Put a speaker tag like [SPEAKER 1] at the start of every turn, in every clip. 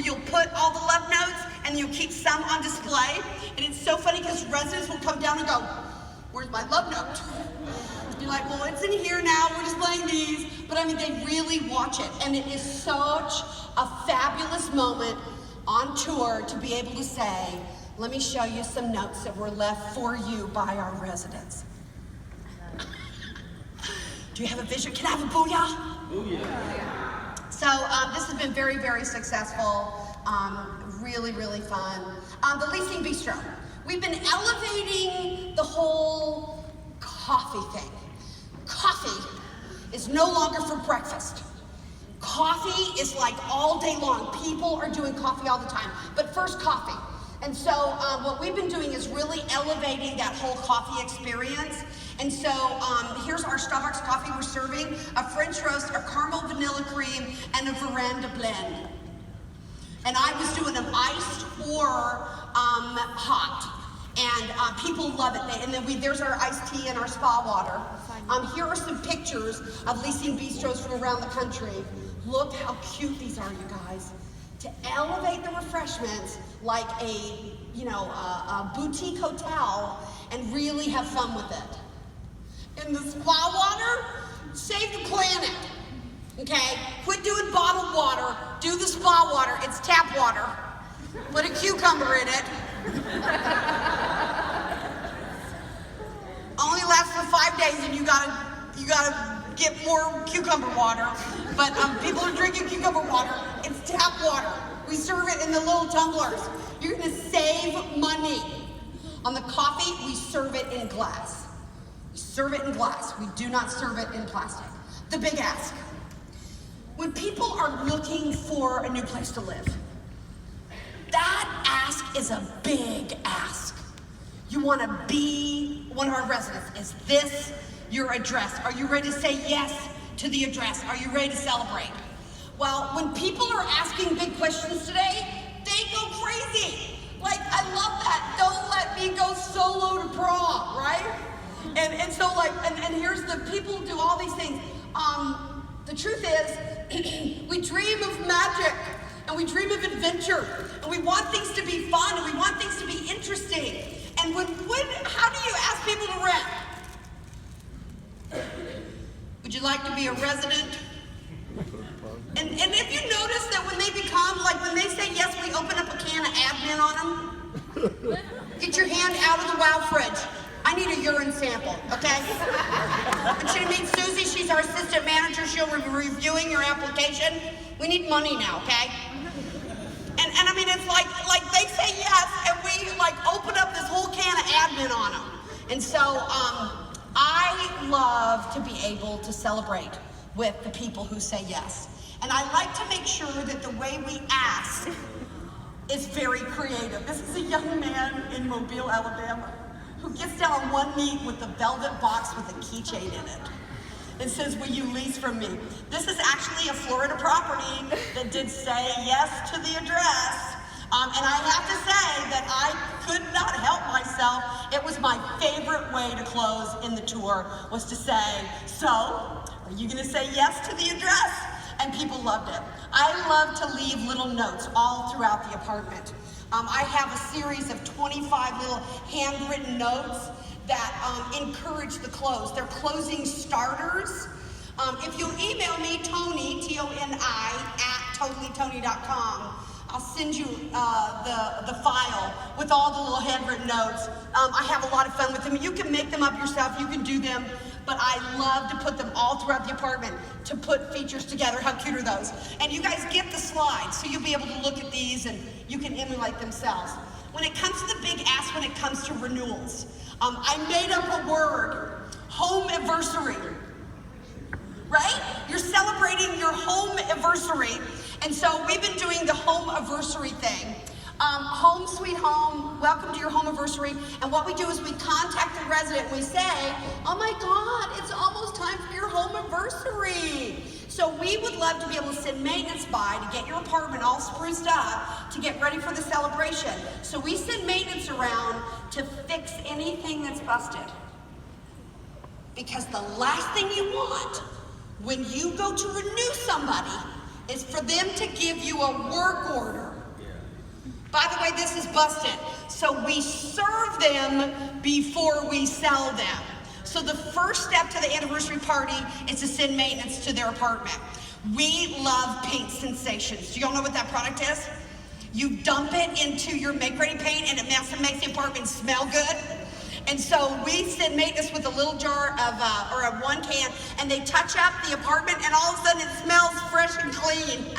[SPEAKER 1] where you'll put all the love notes and you'll keep some on display. And it's so funny because residents will come down and go, "Where's my love note?" You're like, "Well, it's in here now, we're displaying these." But I mean, they really watch it. And it is such a fabulous moment on tour to be able to say, "Let me show you some notes that were left for you by our residents." Do you have a vision? Can I have a booyah? Booyah. So this has been very, very successful. Really, really fun. The Leasing Bistro. We've been elevating the whole coffee thing. Coffee is no longer for breakfast. Coffee is like all day long. People are doing coffee all the time. But first, coffee. And so what we've been doing is really elevating that whole coffee experience. And so here's our Starbucks coffee we're serving: a French roast, a caramel vanilla cream, and a veranda blend. And I was doing them iced or hot. And people love it. And then there's our iced tea and our spa water. Here are some pictures of Leasing Bistros from around the country. Look how cute these are, you guys. To elevate the refreshments like a boutique hotel and really have fun with it. And the spa water, save the planet. Okay? Quit doing bottled water. Do the spa water. It's tap water. Put a cucumber in it. Only lasts for 5 days, and you gotta get more cucumber water. But people are drinking cucumber water. It's tap water. We serve it in the little tumblers. You're gonna save money. On the coffee, we serve it in glass. We serve it in glass. We do not serve it in plastic. The big ask. When people are looking for a new place to live, that ask is a big ask. You want to be one of our residents. Is this your address? Are you ready to say yes to the address? Are you ready to celebrate? Well, when people are asking big questions today, they go crazy. Like, I love that. Don't let me go solo to prom, right? And so and here's the people do all these things. The truth is, we dream of magic. And we dream of adventure, and we want things to be fun, and we want things to be interesting. And how do you ask people to rent? Would you like to be a resident? And if you notice that when they say yes, we open up a can of admin on them. Get your hand out of the wow fridge. I need a urine sample, okay? And should meet Susie, she's our assistant manager. She'll be reviewing your application. We need money now, okay? And I mean, it's like they say yes, and we open up this whole can of admin on them. And so I love to be able to celebrate with the people who say yes. And I like to make sure that the way we ask is very creative. This is a young man in Mobile, Alabama, who gets down on one knee with a velvet box with a keychain in it. It says, "Will you lease from me?" This is actually a Florida property that did say yes to the address. And I have to say that I could not help myself. It was my favorite way to close in the tour, was to say, "So, are you gonna say yes to the address?" And people loved it. I love to leave little notes all throughout the apartment. I have a series of 25 little handwritten notes that encourage the close. They're closing starters. If you'll email me, Toni, T-O-N-I, @totallytoni.com, I'll send you the file with all the little handwritten notes. I have a lot of fun with them. You can make them up yourself. You can do them. But I love to put them all throughout the apartment to put features together. How cute are those? And you guys get the slides, so you'll be able to look at these and you can emulate themselves. When it comes to the big ask, when it comes to renewals, I made up a word: home anniversary. Right? You're celebrating your home anniversary. And so we've been doing the home anniversary thing. Home sweet home, welcome to your home anniversary. And what we do is we contact the resident and we say, "Oh my God, it's almost time for your home anniversary." So we would love to be able to send maintenance by to get your apartment all spruced up to get ready for the celebration. So we send maintenance around to fix anything that's busted. Because the last thing you want when you go to renew somebody is for them to give you a work order By the way, this is busted. So we serve them before we sell them. So the first step to the anniversary party is to send maintenance to their apartment. We love paint sensations. Do y'all know what that product is? You dump it into your make-ready paint and it makes the apartment smell good. And so we send maintenance with a little jar of, or a 1 can, and they touch up the apartment and all of a sudden it smells fresh and clean.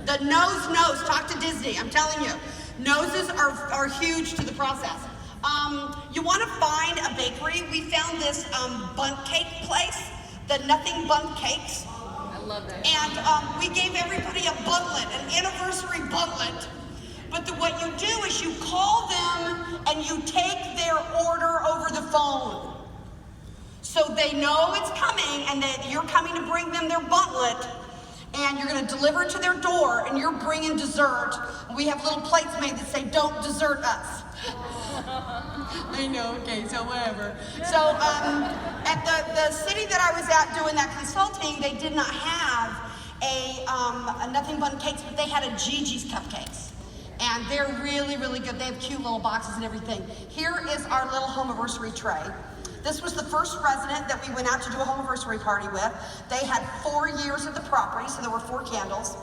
[SPEAKER 1] The nose knows, talk to Disney, I'm telling you. Noses are huge to the process. You want to find a bakery. We found this bundt cake place, the Nothing Bundt Cakes.
[SPEAKER 2] I love that.
[SPEAKER 1] And we gave everybody a buntlet, an anniversary buntlet. But what you do is you call them and you take their order over the phone. So they know it's coming and that you're coming to bring them their buntlet. And you're going to deliver it to their door, and you're bringing dessert. We have little plates made that say, "Don't desert us." I know, okay, so whatever. So at the city that I was at doing that consulting, they did not have a Nothing Bundt Cakes, but they had a Gigi's Cupcakes. And they're really, really good. They have cute little boxes and everything. Here is our little home-anniversary tray. This was the first resident that we went out to do a home anniversary party with. They had 4 years of the property, so there were 4 candles.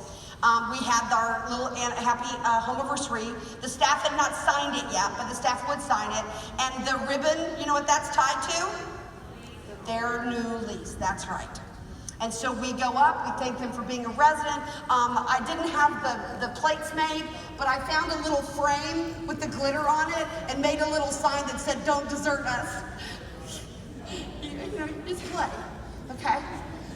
[SPEAKER 1] We had our little happy home anniversary. The staff had not signed it yet, but the staff would sign it. And the ribbon, you know what that's tied to? Their new lease, that's right. And so we go up, we thank them for being a resident. I didn't have the plates made, but I found a little frame with the glitter on it and made a little sign that said, "Don't desert us." You know, just play, okay?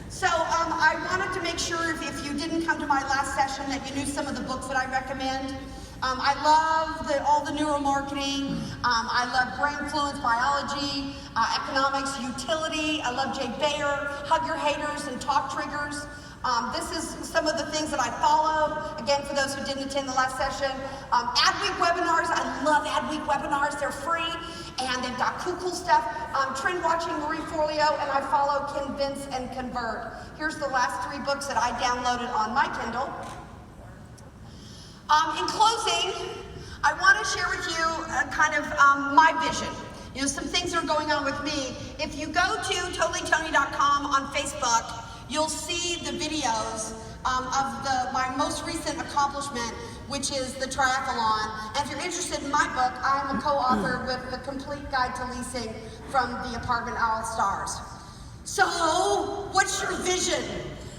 [SPEAKER 1] So I wanted to make sure if you didn't come to my last session that you knew some of the books that I recommend. I love all the neuromarketing. I love brain fluence, biology, economics, utility. I love Jay Bayer, Hug Your Haters and Talk Triggers. This is some of the things that I follow. Again, for those who didn't attend the last session, Adweek webinars. I love Adweek webinars. They're free and they've got cool stuff. Trend watching Marie Forleo, and I follow Convince and Convert. Here's the last 3 books that I downloaded on my Kindle. In closing, I want to share with you my vision. You know, some things that are going on with me. If you go to totallytoni.com on Facebook, you'll see the videos of my most recent accomplishment, which is the triathlon. And if you're interested in my book, I'm a co-author with The Complete Guide to Leasing from the Apartment All Stars. So, what's your vision?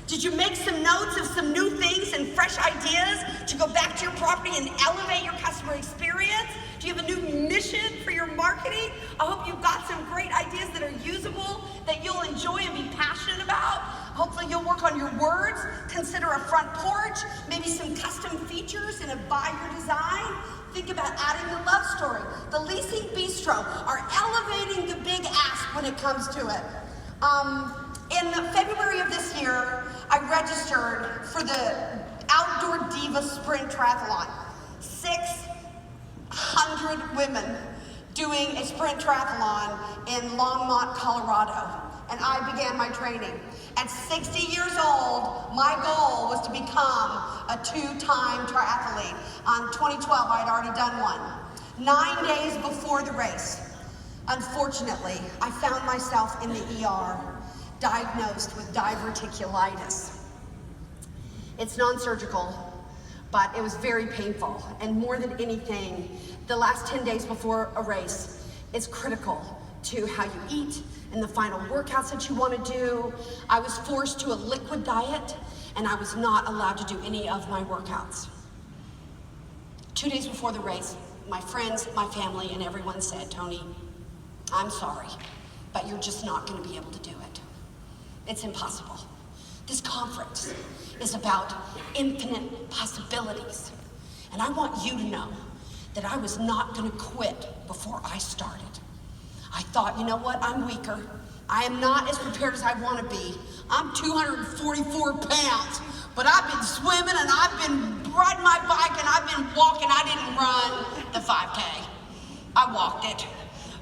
[SPEAKER 1] Did you make some notes of some new things and fresh ideas to go back to your property and elevate your customer experience? Do you have a new mission for your marketing? I hope you've got some great ideas that are usable, that you'll enjoy and be passionate about. Hopefully you'll work on your words, consider a front porch, maybe some custom features in a buy your design. Think about adding the love story. The Leasing Bistro are elevating the big ask when it comes to it. In February of this year, I registered for the Outdoor Diva Sprint Triathlon. 600 women doing a sprint triathlon in Longmont, Colorado. And I began my training. At 60 years old, my goal was to become a 2-time triathlete. In 2012, I had already done one. 9 days before the race, unfortunately, I found myself in the ER, diagnosed with diverticulitis. It's non-surgical, but it was very painful. And more than anything, the last 10 days before a race is critical to how you eat and the final workouts that you want to do. I was forced to a liquid diet, and I was not allowed to do any of my workouts. 2 days before the race, my friends, my family, and everyone said, "Toni, I'm sorry, but you're just not going to be able to do it. It's impossible. This conference is about infinite possibilities. And I want you to know that I was not going to quit before I started. I thought, you know what, I'm weaker. I am not as prepared as I want to be. I'm 244 pounds, but I've been swimming and I've been riding my bike and I've been walking. I didn't run the 5K. I walked it.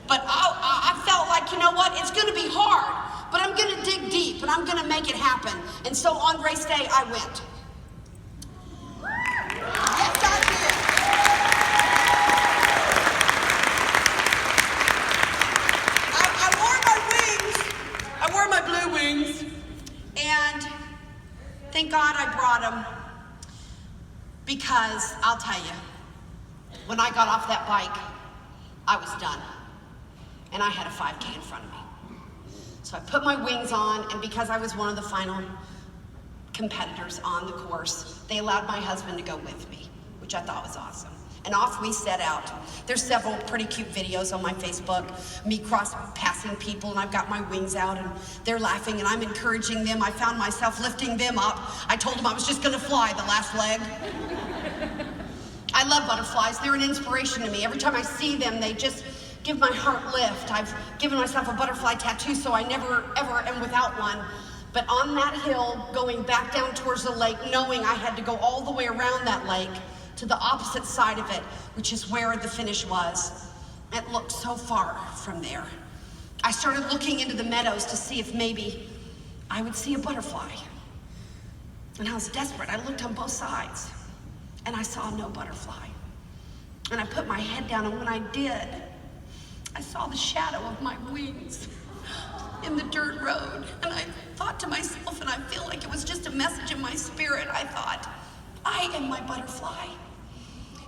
[SPEAKER 1] But I felt like, you know what, it's going to be hard, but I'm going to dig deep and I'm going to make it happen. And so on race day, I went. Yes, brought them because I'll tell you, when I got off that bike, I was done. And I had a 5K in front of me. So I put my wings on, and because I was one of the final competitors on the course, they allowed my husband to go with me, which I thought was awesome. And off we set out. There's several pretty cute videos on my Facebook, me cross-passing people, and I've got my wings out, and they're laughing, and I'm encouraging them. I found myself lifting them up. I told them I was just gonna fly the last leg. I love butterflies. They're an inspiration to me. Every time I see them, they just give my heart lift. I've given myself a butterfly tattoo, so I never, ever am without one. But on that hill, going back down towards the lake, knowing I had to go all the way around that lake to the opposite side of it, which is where the finish was. It looked so far from there. I started looking into the meadows to see if maybe I would see a butterfly. And I was desperate. I looked on both sides, and I saw no butterfly. And I put my head down, and when I did, I saw the shadow of my wings in the dirt road. And I thought to myself, and I feel like it was just a message in my spirit, I thought, I am my butterfly.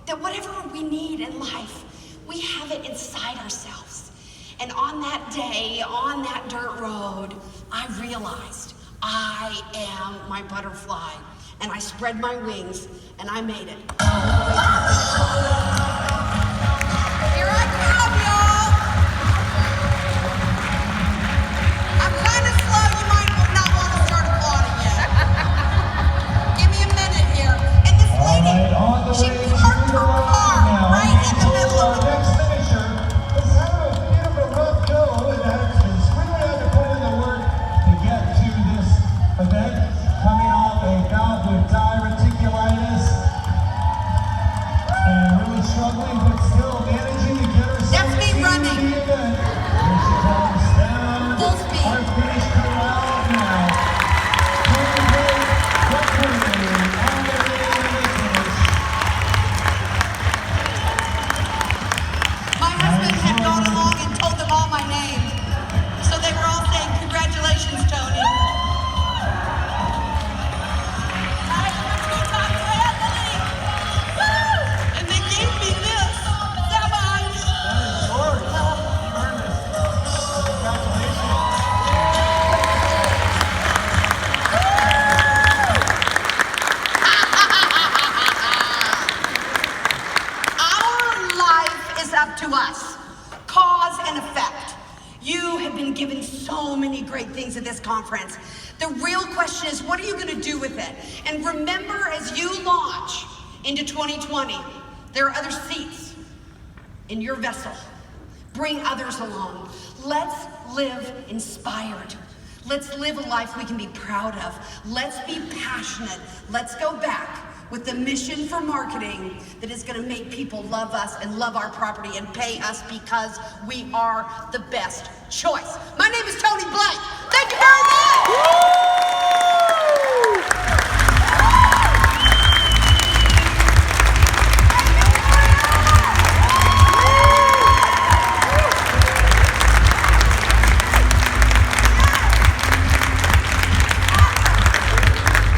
[SPEAKER 1] That whatever we need in life, we have it inside ourselves. And on that day, on that dirt road, I realized I am my butterfly. And I spread my wings, and I made it. Here I come, y'all. I'm kind of slow. You might not want to start applauding yet. Give me a minute here. And this lady, she parked her car right in the middle of the
[SPEAKER 2] next finisher. Let's have a bit of a rough go. And that's been really had to put in the work to get to this event. Coming off a bout with diverticulitis and really struggling, but still managing to get herself
[SPEAKER 1] That's me running.
[SPEAKER 2] the event. Here she comes down.
[SPEAKER 1] Full speed.
[SPEAKER 2] Our finish crew out now. Toni Blake, quickly on the way to the finish.
[SPEAKER 1] My husband had gone along and told them all my name. So they were all saying, congratulations, Toni. And they gave me this. Our life is up to us. Cause and effect. You have been given so many great things at this conference. The real question is, what are you going to do with it? And remember, as you launch into 2020, there are other seats in your vessel. Bring others along. Let's live inspired. Let's live a life we can be proud of. Let's be passionate. Let's go back with the mission for marketing that is going to make people love us and love our property and pay us because we are the best choice. My name is Toni Blake. Thank you very much.